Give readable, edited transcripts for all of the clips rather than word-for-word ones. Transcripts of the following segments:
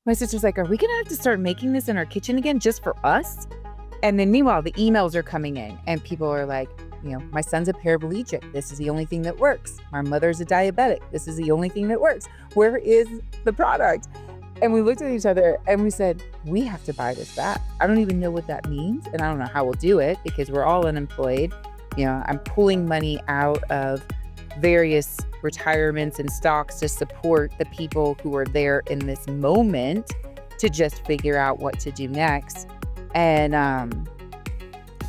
My sister's like, are we going to have to start making this in our kitchen again just for us? And then meanwhile, the emails are coming in and people are like, my son's a paraplegic. This is the only thing that works. My mother's a diabetic. This is the only thing that works. Where is the product? And we looked at each other and we said, we have to buy this back. I don't even know what that means. And I don't know how we'll do it because we're all unemployed. I'm pulling money out of various retirements and stocks to support the people who are there in this moment to just figure out what to do next. And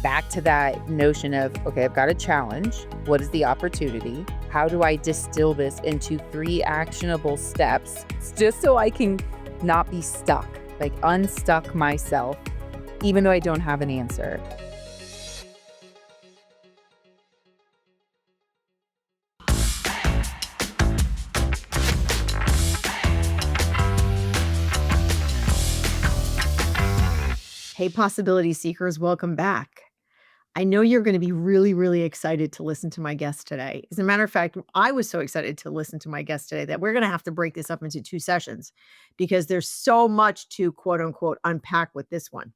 back to that notion of, okay, I've got a challenge. What is the opportunity? How do I distill this into 3 actionable steps just so I can not be stuck, like unstuck myself, even though I don't have an answer? Hey, possibility seekers, welcome back. I know you're going to be really, really excited to listen to my guest today. As a matter of fact, I was so excited to listen to my guest today that we're going to have to break this up into 2 sessions because there's so much to quote unquote unpack with this one.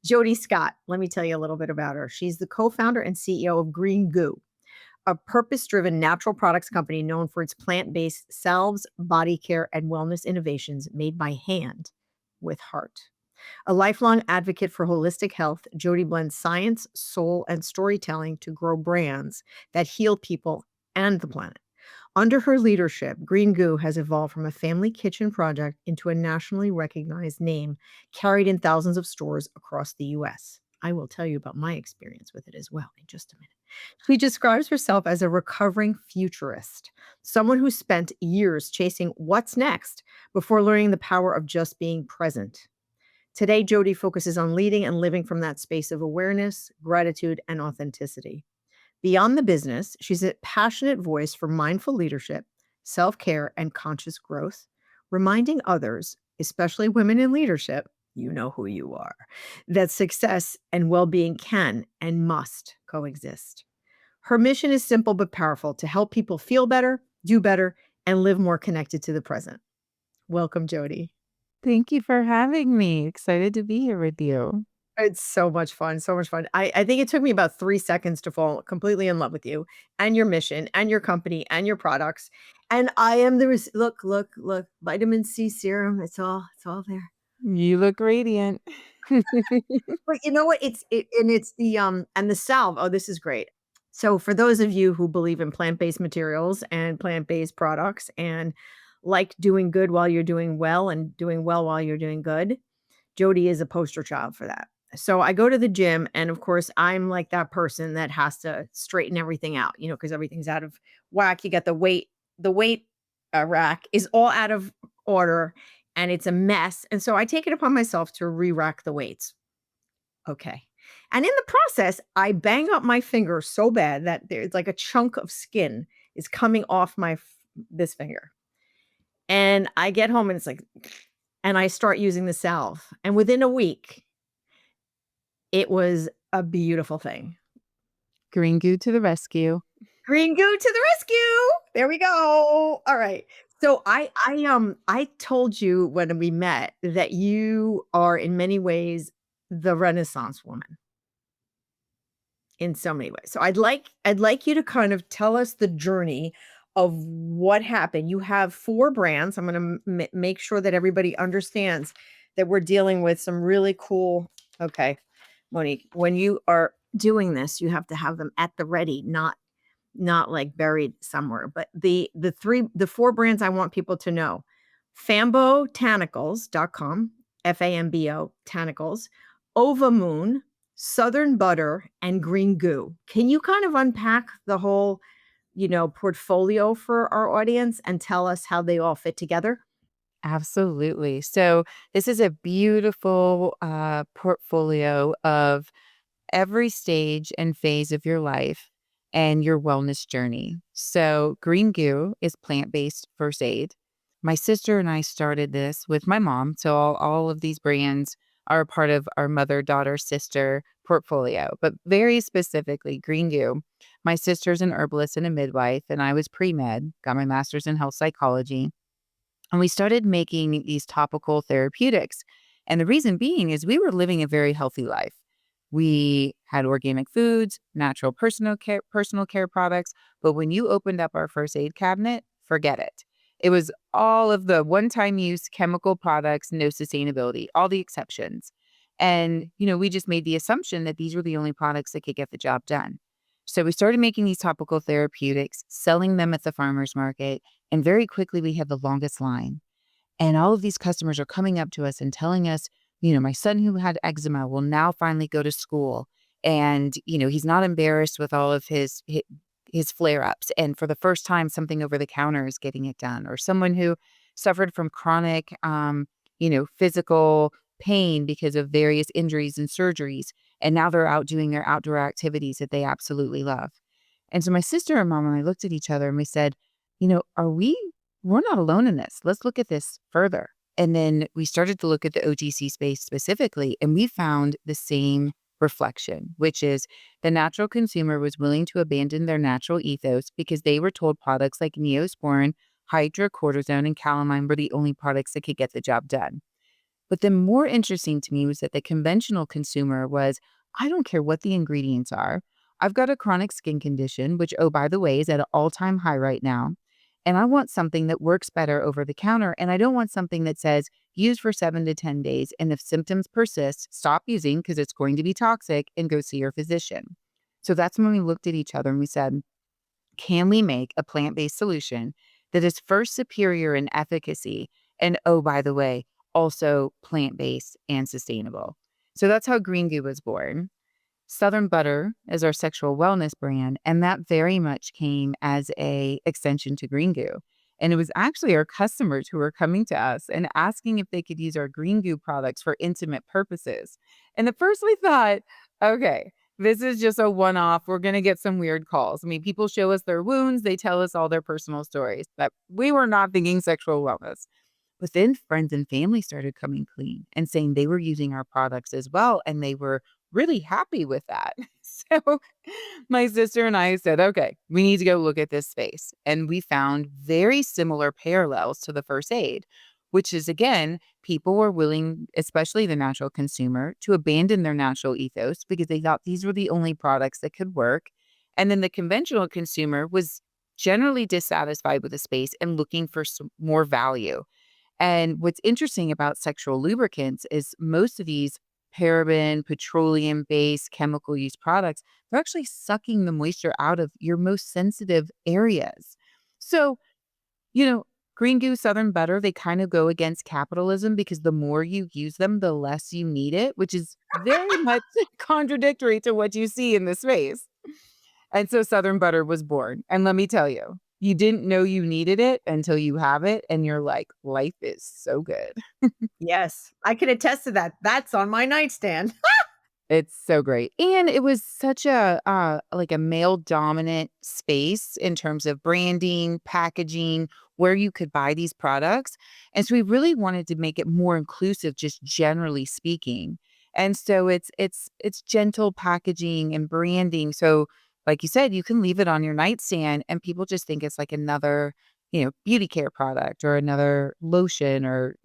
Jodi Scott, let me tell you a little bit about her. She's the co-founder and CEO of Green Goo, a purpose-driven natural products company known for its plant-based salves, body care, and wellness innovations made by hand with heart. A lifelong advocate for holistic health, Jodi blends science, soul, and storytelling to grow brands that heal people and the planet. Under her leadership, Green Goo has evolved from a family kitchen project into a nationally recognized name carried in thousands of stores across the U.S. I will tell you about my experience with it as well in just a minute. She describes herself as a recovering futurist, someone who spent years chasing what's next before learning the power of just being present. Today, Jodi focuses on leading and living from that space of awareness, gratitude, and authenticity. Beyond the business, she's a passionate voice for mindful leadership, self-care, and conscious growth, reminding others, especially women in leadership, you know who you are, that success and well-being can and must coexist. Her mission is simple but powerful: to help people feel better, do better, and live more connected to the present. Welcome, Jodi. Thank you for having me. Excited to be here with you. It's so much fun, so much fun. I think it took me about 3 seconds to fall completely in love with you and your mission and your company and your products, and I am the look, vitamin C serum, it's all there. You look radiant. But you know what? It's the, and the salve. Oh, this is great. So for those of you who believe in plant-based materials and plant-based products and like doing good while you're doing well and doing well while you're doing good, Jodi is a poster child for that. So I go to the gym and of course I'm like that person that has to straighten everything out, because everything's out of whack. You got the weight rack is all out of order and it's a mess. And so I take it upon myself to re-rack the weights. Okay. And in the process, I bang up my finger so bad that there's like a chunk of skin is coming off this finger. And I get home and it's like, and I start using the salve. And within a week, it was a beautiful thing. Green Goo to the rescue. Green Goo to the rescue. There we go. All right. So I told you when we met that you are in many ways the Renaissance woman in so many ways. So I'd like you to kind of tell us the journey of what happened. You have 4 brands. I'm going to make sure that everybody understands that we're dealing with some really cool. Okay, Monique, when you are doing this, you have to have them at the ready, not like buried somewhere. But the 4 brands I want people to know: fambotanicals.com, FAMBO Tanicals, Ova Moon, Southern Butter, and Green Goo. Can you kind of unpack the whole, portfolio for our audience and tell us how they all fit together? Absolutely. So this is a beautiful portfolio of every stage and phase of your life and your wellness journey. So Green Goo is plant-based first aid. My sister and I started this with my mom. So all of these brands are a part of our mother, daughter, sister portfolio, but very specifically Green Goo. My sister's an herbalist and a midwife, and I was pre-med, got my master's in health psychology. And we started making these topical therapeutics. And the reason being is we were living a very healthy life. We had organic foods, natural personal care products, but when you opened up our first aid cabinet, forget it. It was all of the one-time use chemical products, no sustainability, all the exceptions. And, we just made the assumption that these were the only products that could get the job done. So we started making these topical therapeutics, selling them at the farmer's market, and very quickly we had the longest line. And all of these customers are coming up to us and telling us, my son who had eczema will now finally go to school. And, he's not embarrassed with all of his flare-ups. And for the first time, something over the counter is getting it done. Or someone who suffered from chronic, physical pain because of various injuries and surgeries. And now they're out doing their outdoor activities that they absolutely love. And so my sister and mom and I looked at each other and we said, we're not alone in this. Let's look at this further. And then we started to look at the OTC space specifically, and we found the same reflection, which is the natural consumer was willing to abandon their natural ethos because they were told products like Neosporin, hydrocortisone, and calamine were the only products that could get the job done. But then more interesting to me was that the conventional consumer was, I don't care what the ingredients are. I've got a chronic skin condition, which, oh, by the way, is at an all-time high right now. And I want something that works better over the counter. And I don't want something that says use for 7 to 10 days. And if symptoms persist, stop using because it's going to be toxic and go see your physician. So that's when we looked at each other and we said, can we make a plant-based solution that is first superior in efficacy and, oh, by the way, also plant-based and sustainable? So that's how Green Goo was born. Southern Butter is our sexual wellness brand, and that very much came as a extension to Green Goo. And it was actually our customers who were coming to us and asking if they could use our Green Goo products for intimate purposes. And at first we thought, okay, this is just a one-off. We're going to get some weird calls. I mean, people show us their wounds, they tell us all their personal stories, but we were not thinking sexual wellness. But then friends and family started coming clean and saying they were using our products as well, and they were really happy with that. So my sister and I said, okay, we need to go look at this space. And we found very similar parallels to the first aid, which is again, people were willing, especially the natural consumer, to abandon their natural ethos because they thought these were the only products that could work. And then the conventional consumer was generally dissatisfied with the space and looking for some more value. And what's interesting about sexual lubricants is most of these paraben, petroleum based chemical use products, they're actually sucking the moisture out of your most sensitive areas. So, you know, Green Goo, Southern Butter, they kind of go against capitalism because the more you use them, the less you need it, which is very much contradictory to what you see in the space. And so Southern Butter was born. And let me tell you, you didn't know you needed it until you have it. And you're like, life is so good. Yes, I can attest to that. That's on my nightstand. It's so great. And it was such a like a male dominant space in terms of branding, packaging, where you could buy these products. And so we really wanted to make it more inclusive just generally speaking. And so it's gentle packaging and branding. So like you said, you can leave it on your nightstand and people just think it's like another, beauty care product or another lotion or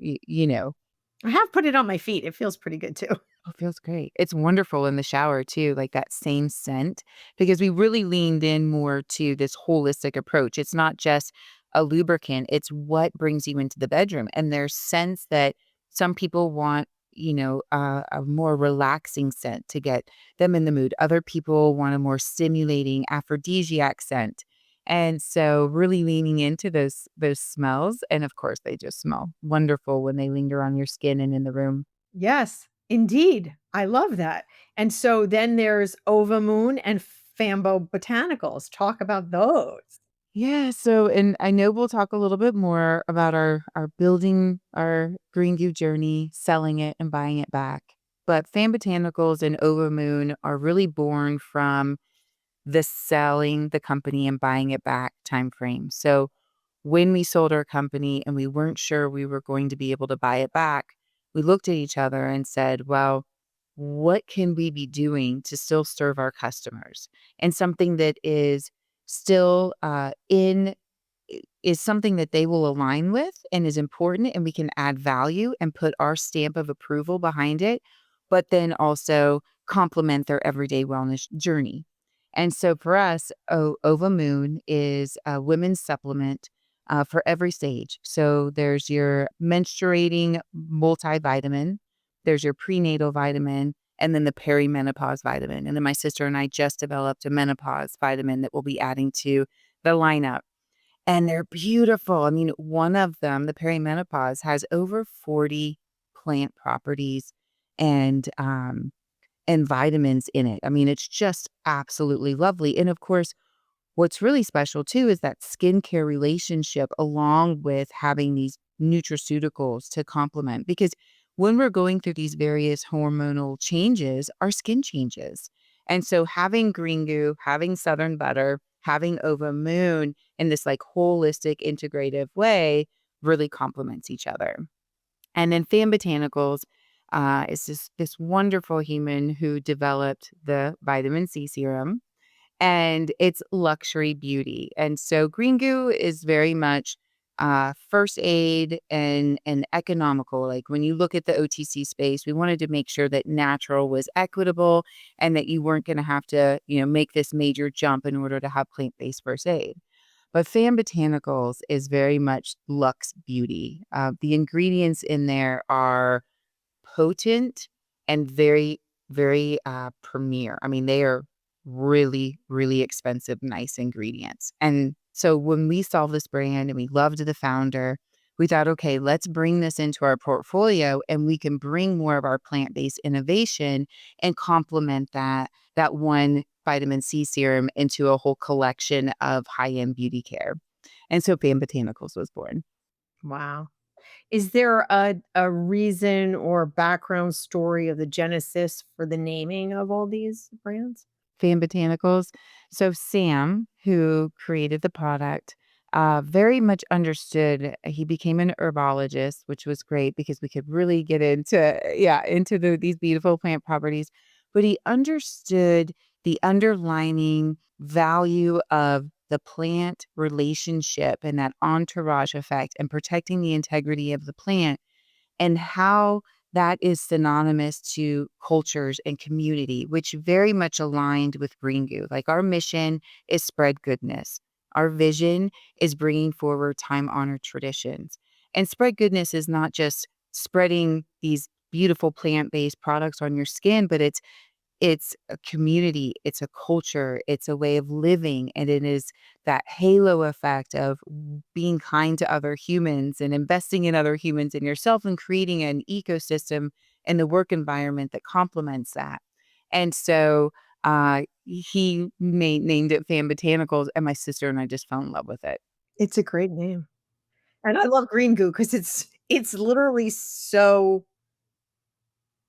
I have put it on my feet. It feels pretty good too. Oh, it feels great. It's wonderful in the shower too, like that same scent, because we really leaned in more to this holistic approach. It's not just a lubricant, it's what brings you into the bedroom. And there's scents that some people want, a more relaxing scent to get them in the mood. Other people want a more stimulating aphrodisiac scent. And so really leaning into those smells. And of course, they just smell wonderful when they linger on your skin and in the room. Yes, indeed. I love that. And so then there's Ova Moon and FAM Botanicals. Talk about those. Yeah, so and I know we'll talk a little bit more about our building our Green Goo journey, selling it and buying it back. But Fan Botanicals and Ova Moon are really born from the selling the company and buying it back time frame. So when we sold our company and we weren't sure we were going to be able to buy it back, we looked at each other and said, well, what can we be doing to still serve our customers and something that is still in is something that they will align with and is important, and we can add value and put our stamp of approval behind it, but then also complement their everyday wellness journey. And so for us, Ova Moon is a women's supplement for every stage. So there's your menstruating multivitamin, there's your prenatal vitamin, and then the perimenopause vitamin. And then my sister and I just developed a menopause vitamin that we'll be adding to the lineup. And they're beautiful. I mean, one of them, the perimenopause, has over 40 plant properties and and vitamins in it. I mean, it's just absolutely lovely. And of course, what's really special too is that skincare relationship along with having these nutraceuticals to complement. Because when we're going through these various hormonal changes, our skin changes. And so having Green Goo, having Southern Butter, having Ova Moon in this like holistic, integrative way really complements each other. And then FAM Botanicals is this wonderful human who developed the vitamin C serum, and it's luxury beauty. And so Green Goo is very much first aid and economical. Like when you look at the OTC space, we wanted to make sure that natural was equitable and that you weren't going to have to, make this major jump in order to have plant-based first aid. But FAM Botanicals is very much luxe beauty. The ingredients in there are potent and very, very premier. I mean, they are really, really expensive, nice ingredients. And so when we saw this brand and we loved the founder, we thought, okay, let's bring this into our portfolio and we can bring more of our plant-based innovation and complement that one vitamin C serum into a whole collection of high-end beauty care. And so Fan Botanicals was born. Wow. Is there a reason or background story of the genesis for the naming of all these brands? FAM Botanicals. So Sam, who created the product, very much understood. He became an herbologist, which was great because we could really get into these beautiful plant properties. But he understood the underlining value of the plant relationship and that entourage effect and protecting the integrity of the plant and how that is synonymous to cultures and community, which very much aligned with Green Goo. Like our mission is spread goodness. Our vision is bringing forward time honored traditions. And spread goodness is not just spreading these beautiful plant based products on your skin, but it's a community, it's a culture, it's a way of living, and it is that halo effect of being kind to other humans and investing in other humans and yourself and creating an ecosystem and the work environment that complements that. And so he named it Fan Botanicals, and my sister and I just fell in love with it. It's a great name. And I love Green Goo because it's literally so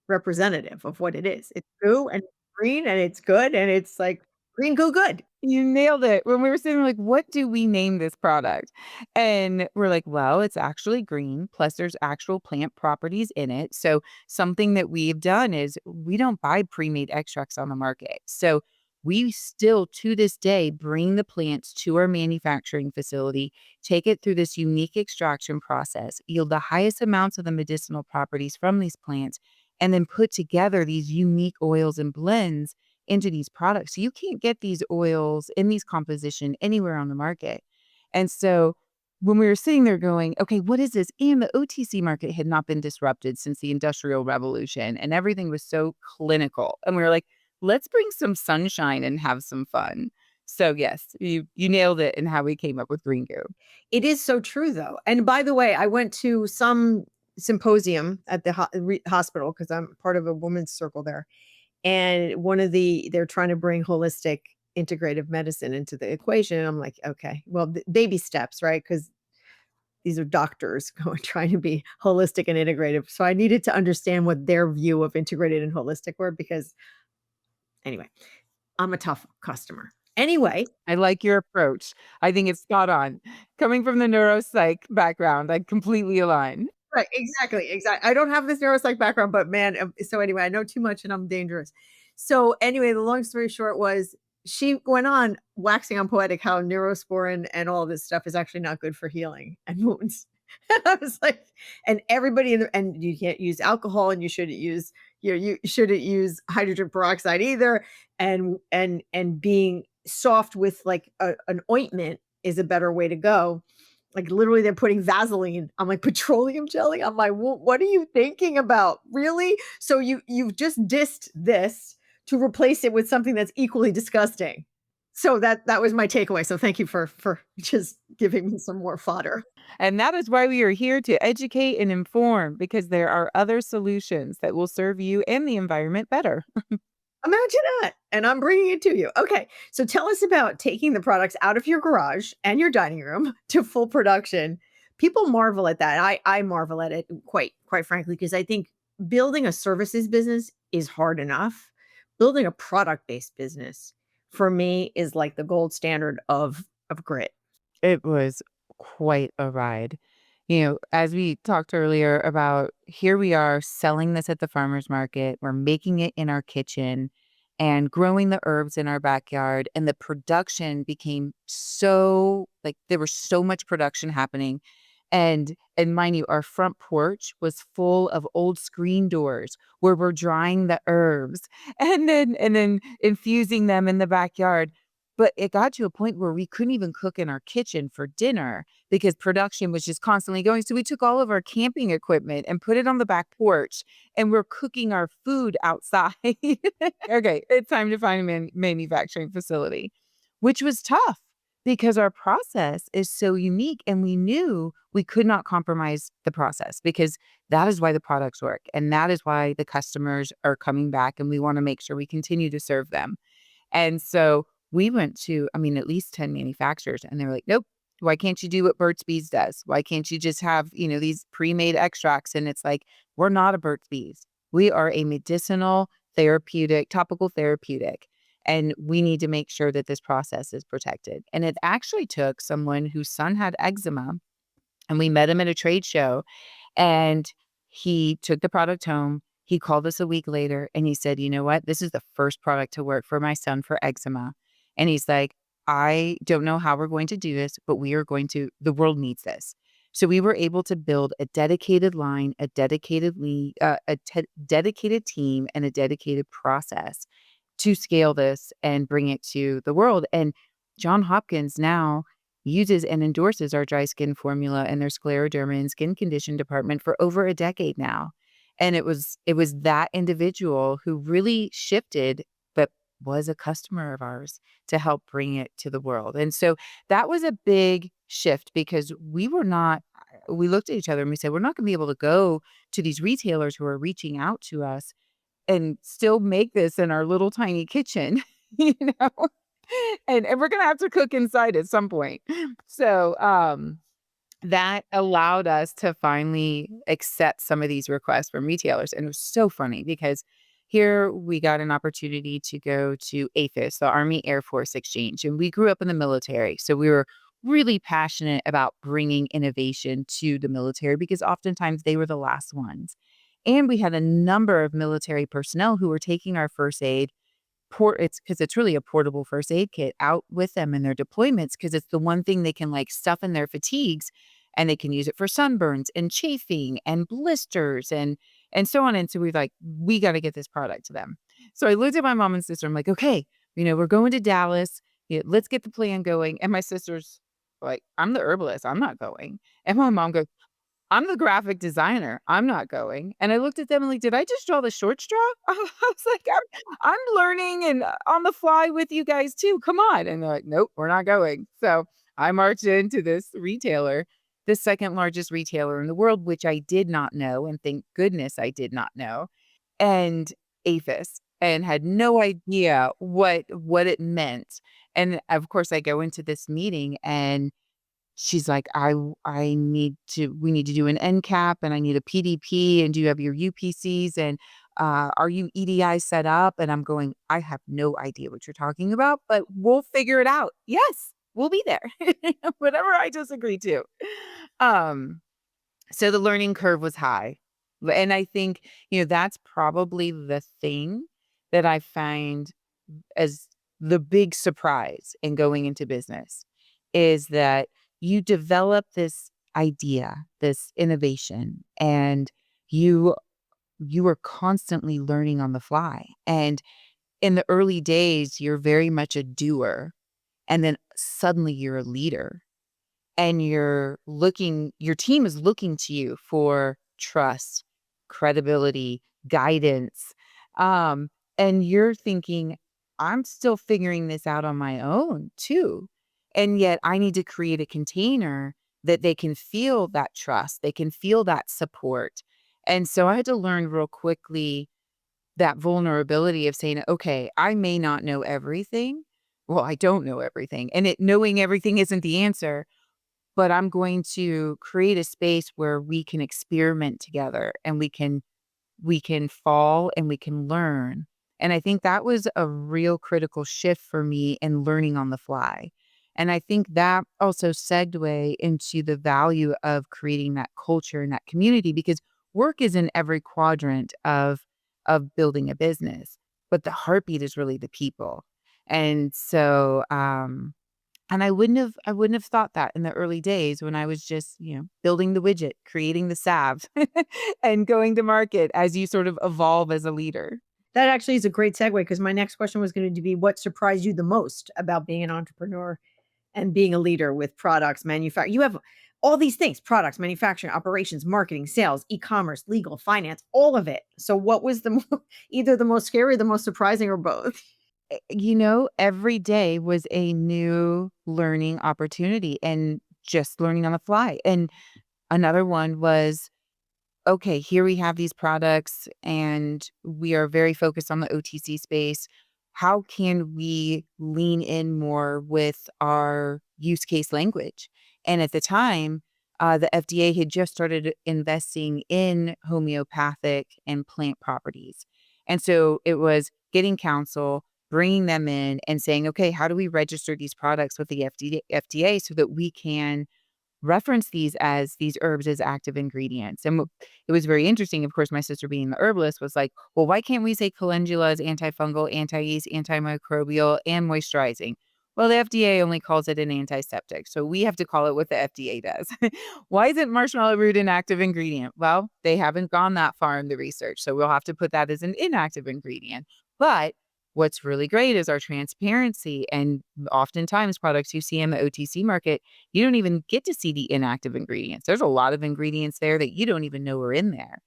representative of what it is. It's goo and it's green and it's good and it's like green goo good. You nailed it. When we were sitting, we're like, what do we name this product? And we're like, well, it's actually green, plus there's actual plant properties in it. So something that we've done is we don't buy pre-made extracts on the market. So we still to this day bring the plants to our manufacturing facility, take it through this unique extraction process, yield the highest amounts of the medicinal properties from these plants, and then put together these unique oils and blends into these products. So you can't get these oils in these composition anywhere on the market. And so when we were sitting there going, okay, what is this? And the OTC market had not been disrupted since the Industrial Revolution, and everything was so clinical. And we were like, let's bring some sunshine and have some fun. So yes, you nailed it in how we came up with Green Goo. It is so true though. And by the way, I went to some symposium at the hospital because I'm part of a women's circle there. And they're trying to bring holistic integrative medicine into the equation. And I'm like, okay, well, baby steps, right? Because these are doctors going trying to be holistic and integrative. So I needed to understand what their view of integrated and holistic were because anyway, I'm a tough customer. Anyway, I like your approach. I think it's spot on. Coming from the neuropsych background, I completely align. right, exactly, exactly. I don't have this neuropsych background, but man, so anyway, I know too much and I'm dangerous. So anyway, the long story short was she went on waxing on poetic how neurosporin and all this stuff is actually not good for healing and wounds. I was like, and everybody in the, and you can't use alcohol and you shouldn't use, you shouldn't use hydrogen peroxide either. And being soft with like an ointment is a better way to go. Like literally they're putting Vaseline. I'm like, petroleum jelly? I'm like, what are you thinking about? Really? So you've just dissed this to replace it with something that's equally disgusting. So that was my takeaway. So thank you for just giving me some more fodder. And that is why we are here to educate and inform because there are other solutions that will serve you and the environment better. Imagine that, and I'm bringing it to you. Okay, so tell us about taking the products out of your garage and your dining room to full production. People marvel at that. I marvel at it quite frankly because I think building a services business is hard enough. Building a product-based business for me is like the gold standard of grit. It was quite a ride. As we talked earlier about here we are selling this at the farmer's market, we're making it in our kitchen and growing the herbs in our backyard. And the production became so like there was so much production happening. And mind you, our front porch was full of old screen doors where we're drying the herbs and then infusing them in the backyard. But it got to a point where we couldn't even cook in our kitchen for dinner because production was just constantly going. So we took all of our camping equipment and put it on the back porch and we're cooking our food outside. Okay, it's time to find a manufacturing facility, which was tough because our process is so unique and we knew we could not compromise the process because that is why the products work and that is why the customers are coming back and we want to make sure we continue to serve them. And so we went to, I mean, at least 10 manufacturers and they were like, nope. Why can't you do what Burt's Bees does? Why can't you just have, these pre-made extracts? And it's like, we're not a Burt's Bees. We are a medicinal therapeutic, topical therapeutic. And we need to make sure that this process is protected. And it actually took someone whose son had eczema and we met him at a trade show and he took the product home. He called us a week later and he said, you know what? This is the first product to work for my son for eczema. And he's like, I don't know how we're going to do this, but we are going to, the world needs this. So we were able to build a dedicated line, dedicated team, and a dedicated process to scale this and bring it to the world. And John Hopkins now uses and endorses our dry skin formula in their scleroderma and skin condition department for over a decade now. And it was that individual who really shifted, but was a customer of ours to help bring it to the world. And so that was a big shift because we looked at each other and we said, we're not going to be able to go to these retailers who are reaching out to us and still make this in our little tiny kitchen, you know? And we're gonna have to cook inside at some point. So, that allowed us to finally accept some of these requests from retailers, and it was so funny because here we got an opportunity to go to AFIS, the Army Air Force Exchange, and we grew up in the military, so we were really passionate about bringing innovation to the military because oftentimes they were the last ones. And we had a number of military personnel who were taking our first aid it's because it's really a portable first aid kit out with them in their deployments because it's the one thing they can, like, stuff in their fatigues, and they can use it for sunburns and chafing and blisters and so on, and so we're like, "We gotta get this product to them." So I looked at my mom and sister, I'm like, "Okay, we're going to Dallas, let's get the plan going," and my sister's like, "I'm the herbalist, I'm not going," and my mom goes, I'm the graphic designer. I'm not going. And I looked at them and like, did I just draw the short straw? I was like, I'm learning and on the fly with you guys too. Come on. And they're like, nope, we're not going. So I marched into this retailer, the second largest retailer in the world, which I did not know. And thank goodness I did not know. And APHIS and had no idea what it meant. And of course I go into this meeting and she's like, I need to we need to do an end cap and I need a PDP and do you have your UPCs and are you EDI set up? And I'm going, I have no idea what you're talking about, but we'll figure it out. Yes, we'll be there. Whatever I just agreed to. Um, so the learning curve was high. And I think, that's probably the thing that I find as the big surprise in going into business is that you develop this idea, this innovation, and you you are constantly learning on the fly. And in the early days, you're very much a doer, and then suddenly you're a leader, and your team is looking to you for trust, credibility, guidance. Um, and you're thinking, I'm still figuring this out on my own too. And yet I need to create a container that they can feel that trust, they can feel that support. And so I had to learn real quickly that vulnerability of saying, okay, I may not know everything. Well, I don't know everything. And knowing everything isn't the answer, but I'm going to create a space where we can experiment together and we can fall and we can learn. And I think that was a real critical shift for me in learning on the fly. And I think that also segued into the value of creating that culture and that community, because work is in every quadrant of building a business, but the heartbeat is really the people. And so and I wouldn't have thought that in the early days when I was just, building the widget, creating the salve, and going to market as you sort of evolve as a leader. That actually is a great segue because my next question was going to be what surprised you the most about being an entrepreneur and being a leader with products, you have all these things, products, manufacturing, operations, marketing, sales, e-commerce, legal, finance, all of it. So what was the either the most scary, the most surprising, or both? Every day was a new learning opportunity and just learning on the fly. And another one was, okay, here we have these products and we are very focused on the OTC space. How can we lean in more with our use case language? And at the time, the FDA had just started investing in homeopathic and plant properties. And so it was getting counsel, bringing them in and saying, okay, how do we register these products with the FDA so that we can reference these herbs as active ingredients. And it was very interesting. Of course, my sister being the herbalist was like, well, why can't we say calendula is antifungal, anti-yeast, antimicrobial, and moisturizing? Well, the FDA only calls it an antiseptic. So we have to call it what the FDA does. Why isn't marshmallow root an active ingredient? Well, they haven't gone that far in the research. So we'll have to put that as an inactive ingredient. But what's really great is our transparency. And oftentimes products you see in the OTC market, you don't even get to see the inactive ingredients. There's a lot of ingredients there that you don't even know are in there.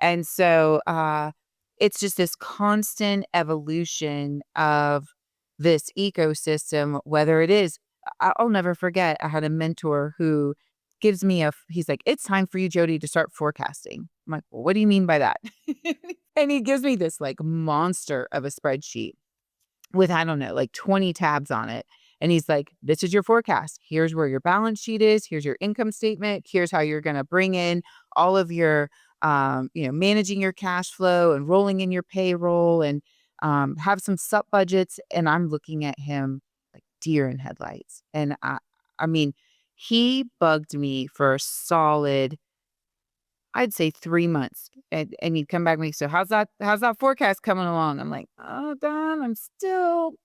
And so it's just this constant evolution of this ecosystem, whether it is, I'll never forget, I had a mentor who gives me he's like, it's time for you, Jodi, to start forecasting. I'm like, well, what do you mean by that? And he gives me this like monster of a spreadsheet with, I don't know, like 20 tabs on it. And he's like, this is your forecast. Here's where your balance sheet is. Here's your income statement. Here's how you're going to bring in all of your, managing your cash flow and rolling in your payroll and have some sub budgets. And I'm looking at him like deer in headlights. And I mean, he bugged me for a solid, I'd say 3 months, and he'd come back and be, "So how's that forecast coming along?" I'm like, "Oh, Don, I'm still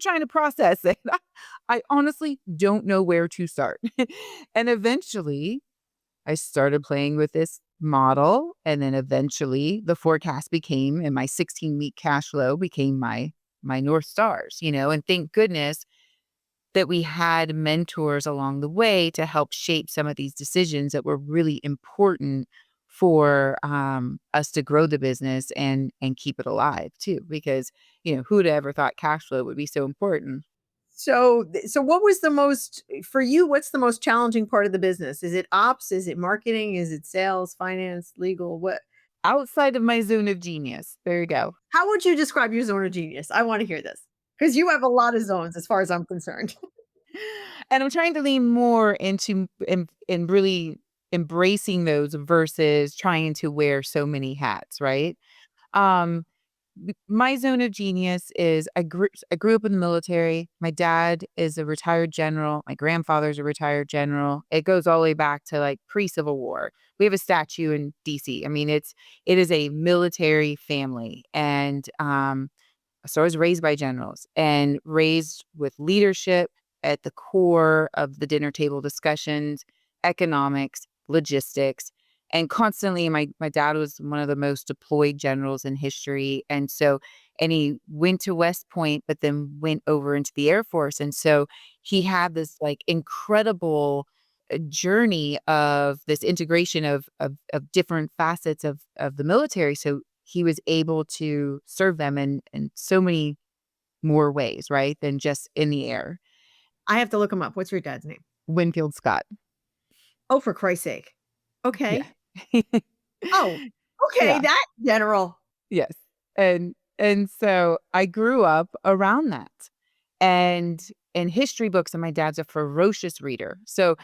trying to process it." I honestly don't know where to start. And eventually, I started playing with this model, and then eventually the forecast became and my 16-week cash flow became my North Stars, and thank goodness that we had mentors along the way to help shape some of these decisions that were really important for us to grow the business and keep it alive too. Because who'd ever thought cash flow would be so important? So what was the most for you, what's the most challenging part of the business? Is it ops? Is it marketing? Is it sales, finance, legal? What Outside of my zone of genius, there you go. how would you describe your zone of genius? I want to hear this. Because you have a lot of zones as far as I'm concerned. And I'm trying to lean more into and really embracing those versus trying to wear so many hats, right? Um, my zone of genius is I grew up in the military. My dad is a retired general. My grandfather's a retired general. It goes all the way back to like pre-Civil War. We have a statue in DC. I mean, it is a military family, and So I was raised by generals and raised with leadership at the core of the dinner table discussions, economics, logistics, and constantly my dad was one of the most deployed generals in history. And he went to West Point, but then went over into the Air Force. And so he had this like incredible journey of this integration of different facets of the military. So he was able to serve them in so many more ways, right, than just in the air. I have to look him up. What's your dad's name? Winfield Scott. Oh, for Christ's sake. Yeah. Okay. Oh, okay, Yeah. that general. Yes. And so I grew up around that. And in history books, and my dad's a ferocious reader. So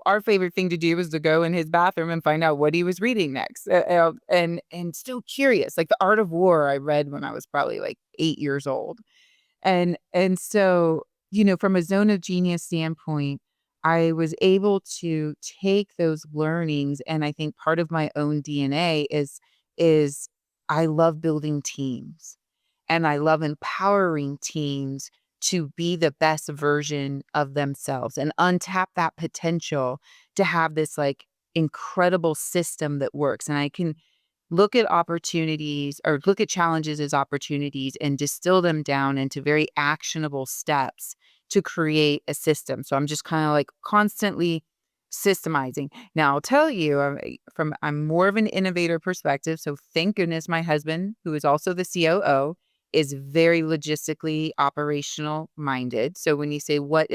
our favorite thing to do was to go in his bathroom and find out what he was reading next. And still curious. Like The Art of War I read when I was probably like 8 years old. And so, from a zone of genius standpoint, I was able to take those learnings, and I think part of my own DNA is I love building teams, and I love empowering teams to be the best version of themselves and untap that potential to have this like incredible system that works. And I can look at opportunities or look at challenges as opportunities and distill them down into very actionable steps to create a system. So I'm just kind of like constantly systemizing. Now I'll tell you, I'm more of an innovator perspective. So thank goodness my husband, who is also the COO, is very logistically operational minded. So when you say what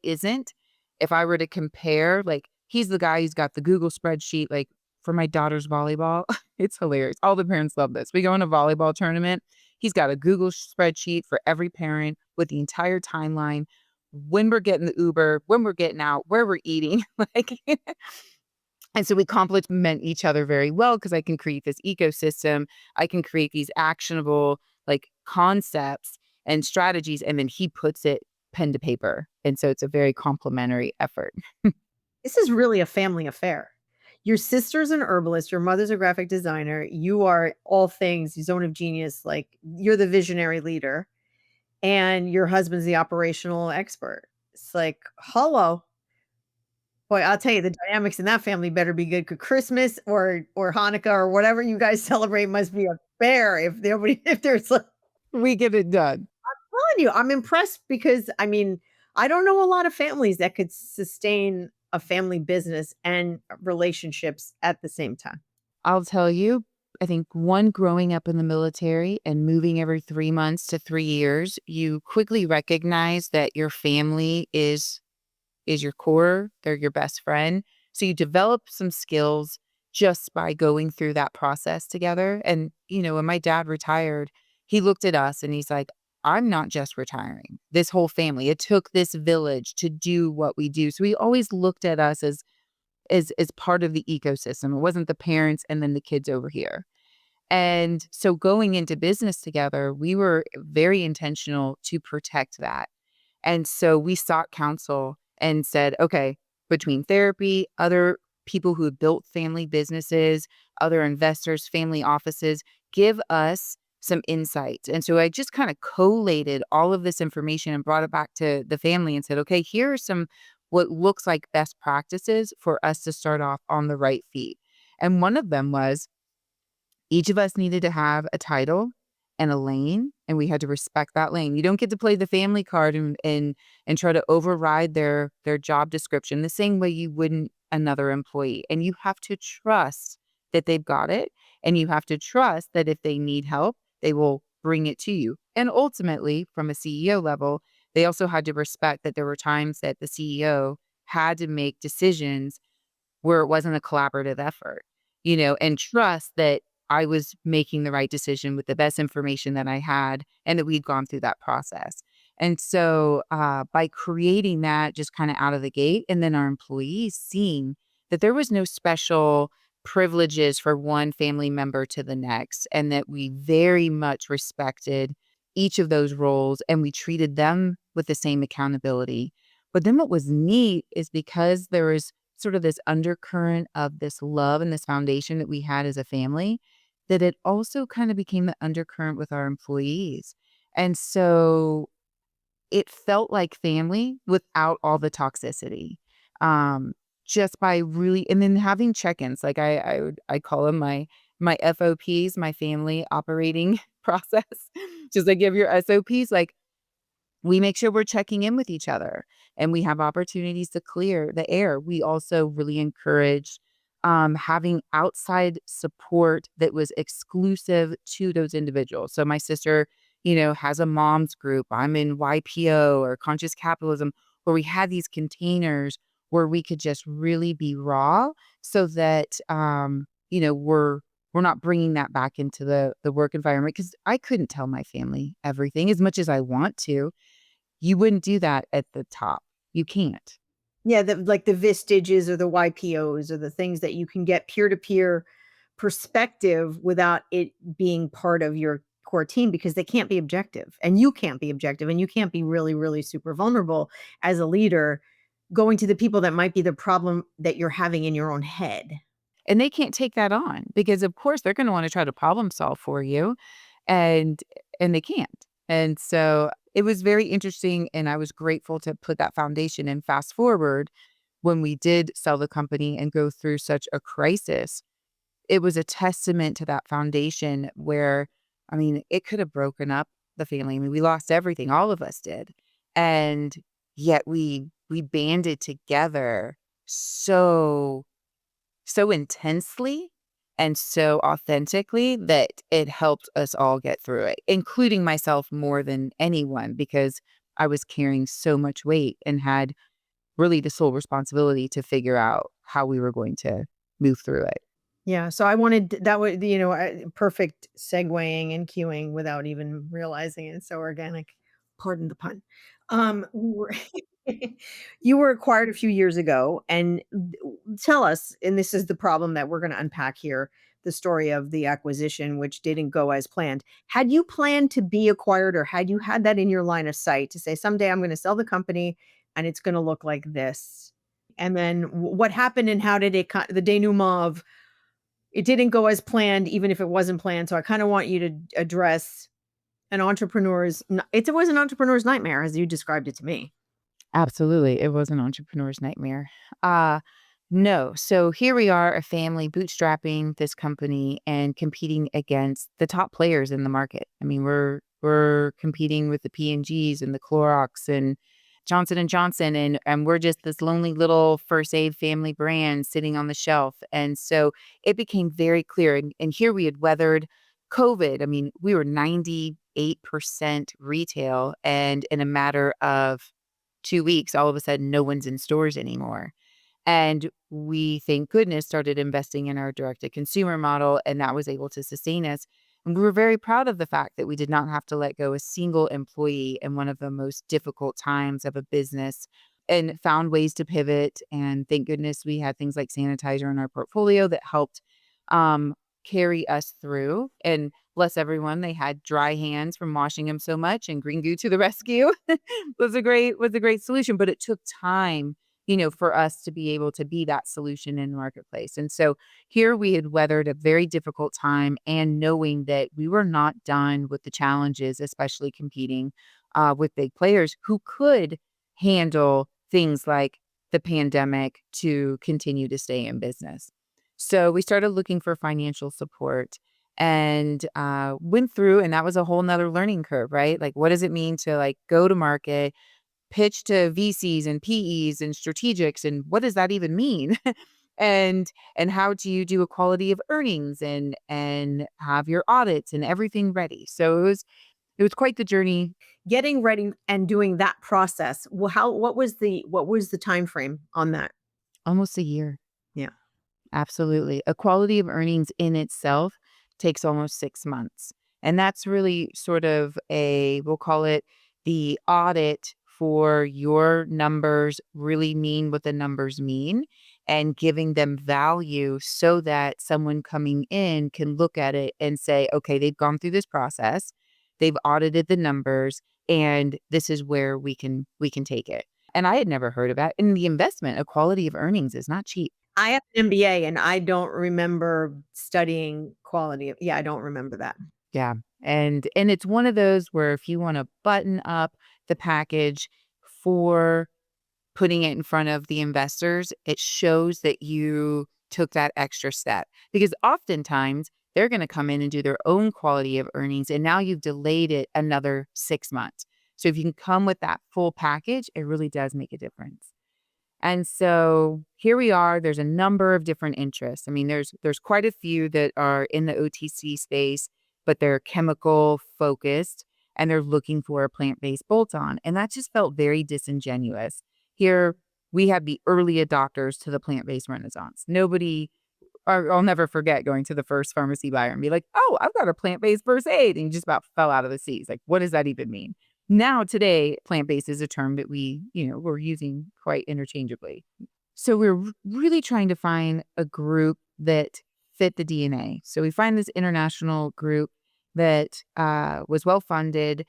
isn't, if I were to compare, like he's the guy who's got the Google spreadsheet, like for my daughter's volleyball. It's hilarious. All the parents love this. We go in a volleyball tournament. He's got a Google spreadsheet for every parent with the entire timeline, when we're getting the Uber, when we're getting out, where we're eating. Like, and so we complement each other very well because I can create this ecosystem. I can create these actionable like concepts and strategies, and then he puts it pen to paper. And so it's a very complementary effort. This is really a family affair. Your sister's an herbalist, your mother's a graphic designer, you are all things zone of genius, like, you're the visionary leader, and your husband's the operational expert. It's like, hello. Boy, I'll tell you, the dynamics in that family better be good. 'Cause Christmas or Hanukkah or whatever you guys celebrate must be a bear if nobody if there's like We get it done. telling you, I'm impressed because, I mean, I don't know a lot of families that could sustain a family business and relationships at the same time. I'll tell you, I think one, growing up in the military and moving every 3 months to 3 years, you quickly recognize that your family is your core, they're your best friend. So you develop some skills just by going through that process together. And, when my dad retired, he looked at us and he's like, I'm not just retiring. This whole family, it took this village to do what we do. So he always looked at us as part of the ecosystem. It wasn't the parents and then the kids over here. And so going into business together, we were very intentional to protect that. And so we sought counsel and said, okay, between therapy, other people who have built family businesses, other investors, family offices, give us some insights. And so I just kind of collated all of this information and brought it back to the family and said, okay, here are some what looks like best practices for us to start off on the right feet. And one of them was each of us needed to have a title and a lane, and we had to respect that lane. You don't get to play the family card and try to override their job description the same way you wouldn't another employee. And you have to trust that they've got it, and you have to trust that if they need help, they will bring it to you. And ultimately, from a CEO level, they also had to respect that there were times that the CEO had to make decisions where it wasn't a collaborative effort, and trust that I was making the right decision with the best information that I had and that we'd gone through that process. And so by creating that just kind of out of the gate, and then our employees seeing that there was no special privileges for one family member to the next, and that we very much respected each of those roles and we treated them with the same accountability. But then what was neat is because there was sort of this undercurrent of this love and this foundation that we had as a family, that it also kind of became the undercurrent with our employees. And so it felt like family without all the toxicity. Um, just by really and then having check-ins, like I call them my FOPs, my family operating process. Just like give your SOPs, like we make sure we're checking in with each other and we have opportunities to clear the air. We also really encourage having outside support that was exclusive to those individuals. So my sister, has a mom's group. I'm in YPO or conscious capitalism, where we had these containers where we could just really be raw so that, we're not bringing that back into the work environment because I couldn't tell my family everything as much as I want to. You wouldn't do that at the top. You can't. Yeah, like the Vistages or the YPOs or the things that you can get peer-to-peer perspective without it being part of your core team because they can't be objective, and you can't be objective, and you can't be really, really super vulnerable as a leader going to the people that might be the problem that you're having in your own head. And they can't take that on because, of course, they're gonna wanna try to problem solve for you, and and they can't. And so, it was very interesting, and I was grateful to put that foundation and fast forward when we did sell the company and go through such a crisis. It was a testament to that foundation where, I mean, it could have broken up the family. I mean, we lost everything, all of us did, and yet we banded together so so intensely and so authentically that it helped us all get through it, including myself more than anyone because I was carrying so much weight and had really the sole responsibility to figure out how we were going to move through it. Yeah, so I wanted that would perfect segueing and cueing without even realizing it. It's so organic. Pardon the pun. We were you were acquired a few years ago, and tell us, and this is the problem that we're going to unpack here, the story of the acquisition, which didn't go as planned. Had you planned to be acquired, or had you had that in your line of sight to say someday I'm going to sell the company and it's going to look like this? And then what happened, and how did the denouement of it didn't go as planned, even if it wasn't planned, so I kinda want you to address it was an entrepreneur's nightmare as you described it to me. Absolutely, it was an entrepreneur's nightmare. Uh, no, so here we are, a family bootstrapping this company and competing against the top players in the market. I mean, we're competing with the P&Gs and the Clorox and Johnson& Johnson, and we're just this lonely little first aid family brand sitting on the shelf, and so it became very clear, and here we had weathered COVID. I mean, we were 98% retail, and in a matter of 2 weeks, all of a sudden, no one's in stores anymore. And we, thank goodness, started investing in our direct to consumer model, and that was able to sustain us. And we were very proud of the fact that we did not have to let go a single employee in one of the most difficult times of a business and found ways to pivot. And thank goodness we had things like sanitizer in our portfolio that helped um, carry us through. And bless everyone, they had dry hands from washing them so much, and Green Goo to the rescue was a great solution. But it took time, for us to be able to be that solution in the marketplace. And so here we had weathered a very difficult time and knowing that we were not done with the challenges, especially competing with big players who could handle things like the pandemic to continue to stay in business. So we started looking for financial support and went through, and that was a whole nother learning curve, right? Like, what does it mean to like go to market, pitch to VCs and PEs and strategics, and what does that even mean? and and how do you do a quality of earnings and have your audits and everything ready? So it was quite the journey. Getting ready and doing that process, well, what was the time frame on that? Almost a year. Yeah. Absolutely. A quality of earnings in itself takes almost 6 months. And that's really sort of we'll call it the audit for your numbers really mean what the numbers mean and giving them value so that someone coming in can look at it and say, okay, they've gone through this process, they've audited the numbers, and this is where we can take it. And I had never heard of that. And the investment, a quality of earnings is not cheap. I have an MBA and I don't remember studying quality of, yeah, I don't remember that. Yeah. And it's one of those where if you want to button up the package for putting it in front of the investors, it shows that you took that extra step. Because oftentimes they're going to come in and do their own quality of earnings, and now you've delayed it another 6 months. So if you can come with that full package, it really does make a difference. And so here we are. There's a number of different interests. I mean, there's quite a few that are in the OTC space, but they're chemical focused and they're looking for a plant-based bolt-on. And that just felt very disingenuous. Here we have the early adopters to the plant-based renaissance. Nobody I'll never forget going to the first pharmacy buyer and be like, "Oh, I've got a plant-based first aid," and you just about fell out of the seats. Like, what does that even mean? Now, today, plant-based is a term that we're using quite interchangeably. So we're really trying to find a group that fit the DNA. So we find this international group that was well-funded.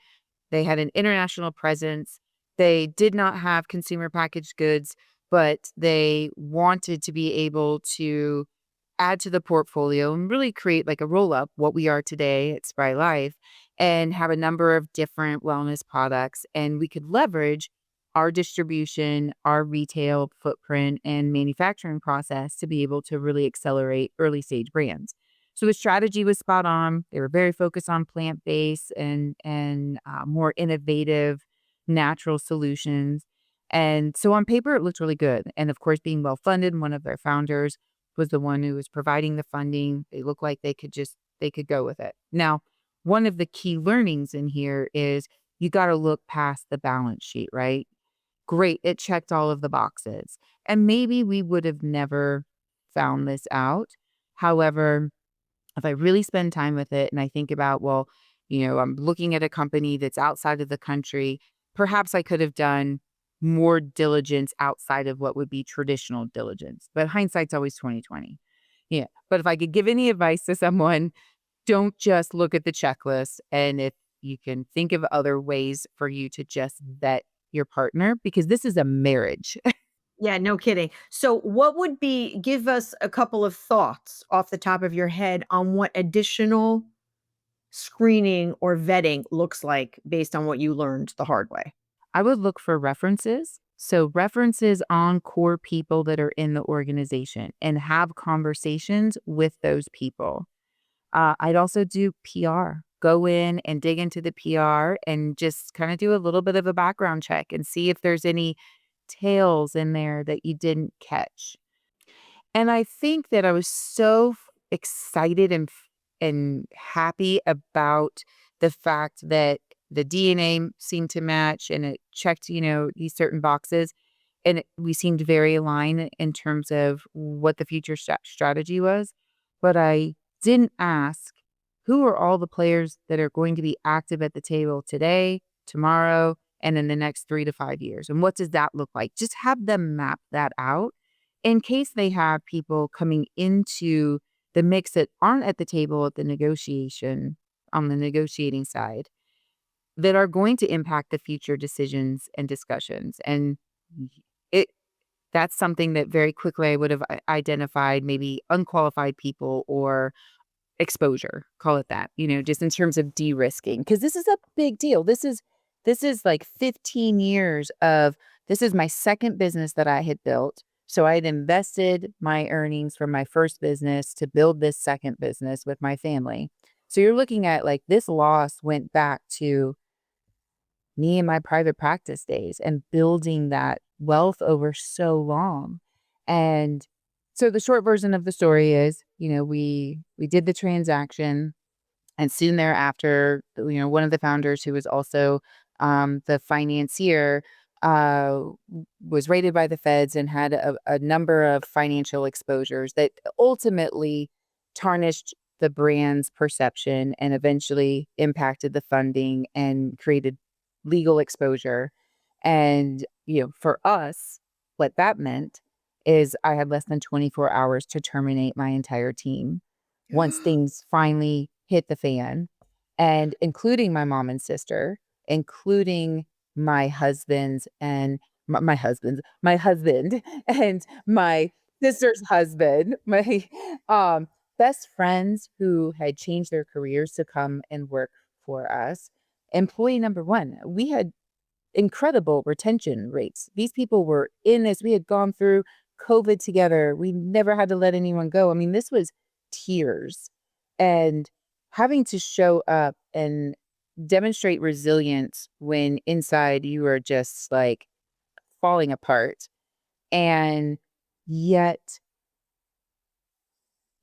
They had an international presence. They did not have consumer packaged goods, but they wanted to be able to add to the portfolio and really create like a roll up what we are today at Spry Life and have a number of different wellness products. And we could leverage our distribution, our retail footprint, and manufacturing process to be able to really accelerate early stage brands. So the strategy was spot on. They were very focused on plant based and more innovative, natural solutions. And so on paper, it looked really good. And of course, being well funded, one of their founders was the one who was providing the funding. They looked like they could go with it. Now, one of the key learnings in here is you got to look past the balance sheet, right? Great, it checked all of the boxes. And maybe we would have never found this out. However, if I really spend time with it and I think about, well, I'm looking at a company that's outside of the country, perhaps I could have done more diligence outside of what would be traditional diligence. But hindsight's always 2020. Yeah. But if I could give any advice to someone, don't just look at the checklist. And if you can think of other ways for you to just vet your partner, because this is a marriage. Yeah, no kidding. So what would be give us a couple of thoughts off the top of your head on what additional screening or vetting looks like based on what you learned the hard way? I would look for references. So references on core people that are in the organization and have conversations with those people. I'd also do PR. Go in and dig into the PR and just kind of do a little bit of a background check and see if there's any tails in there that you didn't catch. And I think that I was so excited and happy about the fact that the DNA seemed to match and it checked, these certain boxes. And we seemed very aligned in terms of what the future strategy was. But I didn't ask who are all the players that are going to be active at the table today, tomorrow, and in the next 3 to 5 years. And what does that look like? Just have them map that out in case they have people coming into the mix that aren't at the table at the negotiation on the negotiating side that are going to impact the future decisions and discussions. And it that's something that very quickly I would have identified maybe unqualified people or exposure, call it that, just in terms of de-risking, because this is a big deal. This is like 15 years of this is my second business that I had built. So I had invested my earnings from my first business to build this second business with my family. So you're looking at like this loss went back to me and my private practice days and building that wealth over so long. And so the short version of the story is, we did the transaction and soon thereafter, one of the founders who was also the financier was raided by the feds and had a number of financial exposures that ultimately tarnished the brand's perception and eventually impacted the funding and created legal exposure. And, for us, what that meant is I had less than 24 hours to terminate my entire team once things finally hit the fan, and including my mom and sister, including my husband's and my husband and my sister's husband, my best friends who had changed their careers to come and work for us. Employee number one, we had incredible retention rates. These people were in this. We had gone through COVID together. We never had to let anyone go. I mean, this was tears. And having to show up and demonstrate resilience when inside you are just like falling apart, and yet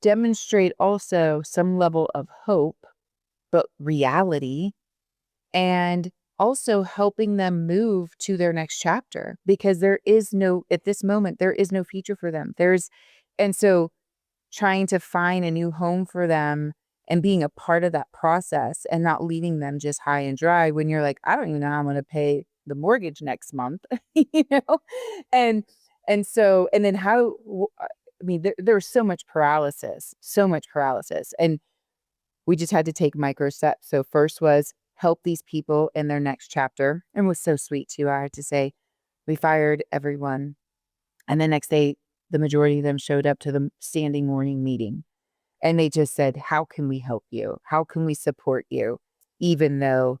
demonstrate also some level of hope, but reality, and also helping them move to their next chapter, because there is no, at this moment, there is no future for them. And so trying to find a new home for them and being a part of that process and not leaving them just high and dry when you're like, I don't even know how I'm going to pay the mortgage next month, you know? And, and then I mean, there was so much paralysis, so much paralysis. And we just had to take micro steps. So first was help these people in their next chapter. And it was so sweet too. I had to say, we fired everyone. And the next day, the majority of them showed up to the standing morning meeting. And they just said, how can we help you? How can we support you? Even though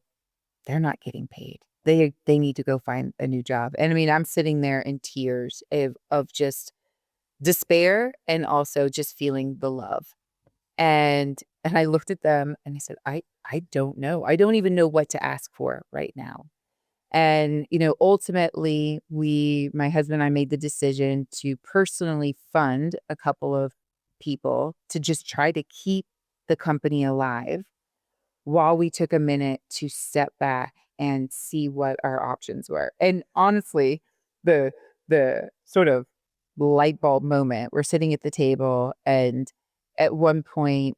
they're not getting paid. They need to go find a new job. And I mean, I'm sitting there in tears of just despair and also just feeling the love. And I looked at them and I said, I don't know. I don't even know what to ask for right now. And, ultimately my husband and I made the decision to personally fund a couple of people to just try to keep the company alive while we took a minute to step back and see what our options were. And honestly, the sort of light bulb moment, we're sitting at the table and at one point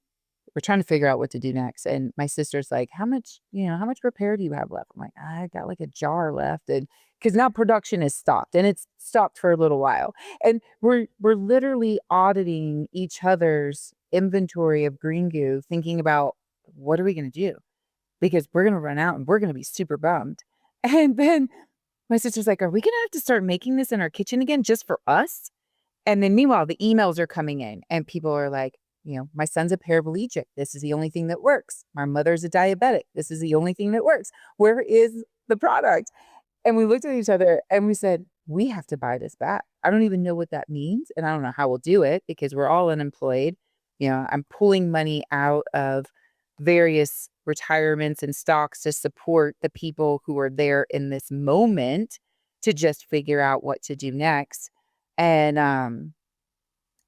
we're trying to figure out what to do next. And my sister's like, how much repair do you have left? I'm like, I got like a jar left. And because now production is stopped and it's stopped for a little while. And we're literally auditing each other's inventory of Green Goo, thinking about what are we going to do? Because we're going to run out and we're going to be super bummed. And then my sister's like, are we going to have to start making this in our kitchen again just for us? And then meanwhile, the emails are coming in and people are like, my son's a paraplegic. This is the only thing that works. My mother's a diabetic. This is the only thing that works. Where is the product? And we looked at each other and we said, we have to buy this back. I don't even know what that means. And I don't know how we'll do it because we're all unemployed. I'm pulling money out of various retirements and stocks to support the people who are there in this moment to just figure out what to do next. And,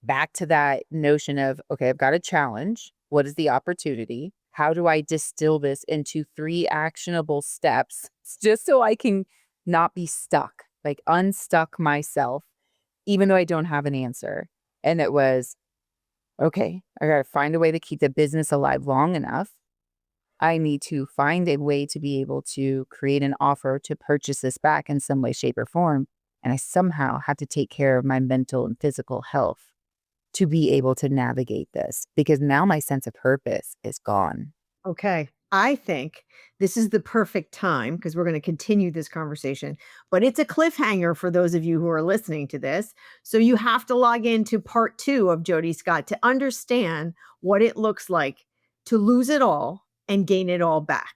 back to that notion of, okay, I've got a challenge. What is the opportunity? How do I distill this into 3 actionable steps just so I can not be stuck, like unstuck myself, even though I don't have an answer? And it was, okay, I got to find a way to keep the business alive long enough. I need to find a way to be able to create an offer to purchase this back in some way, shape, or form. And I somehow have to take care of my mental and physical health to be able to navigate this, because now my sense of purpose is gone. Okay. I think this is the perfect time because we're going to continue this conversation, but it's a cliffhanger for those of you who are listening to this. So you have to log into part 2 of Jodi Scott to understand what it looks like to lose it all and gain it all back.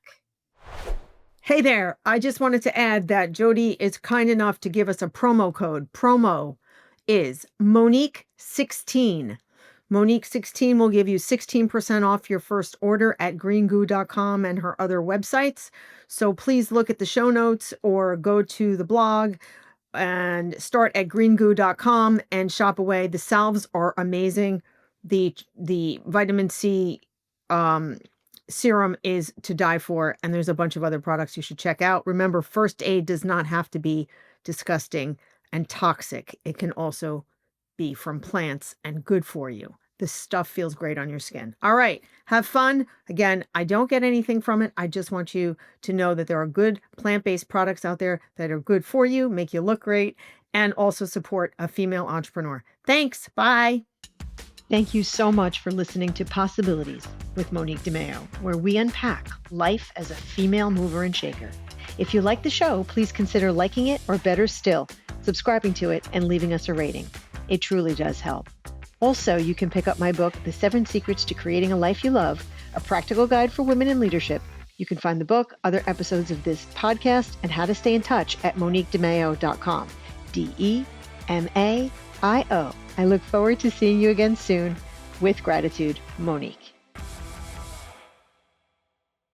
Hey there. I just wanted to add that Jodi is kind enough to give us a promo code. Promo is Monique16. Monique16 will give you 16% off your first order at greengoo.com and her other websites. So please look at the show notes or go to the blog and start at greengoo.com and shop away. The salves are amazing. The vitamin C serum is to die for, and there's a bunch of other products you should check out. Remember, first aid does not have to be disgusting and toxic. It can also be from plants and good for you. This stuff feels great on your skin. All right, have fun. Again, I don't get anything from it. I just want you to know that there are good plant-based products out there that are good for you, make you look great, and also support a female entrepreneur. Thanks. Bye. Thank you so much for listening to Possibilities with Monique DeMeo, where we unpack life as a female mover and shaker. If you like the show, please consider liking it, or better still, subscribing to it and leaving us a rating. It truly does help. Also, you can pick up my book, The 7 Secrets to Creating a Life You Love, a practical guide for women in leadership, You can find the book, other episodes of this podcast, and how to stay in touch at MoniqueDeMaio.com. DEMAIO. I look forward to seeing you again soon. With gratitude, Monique.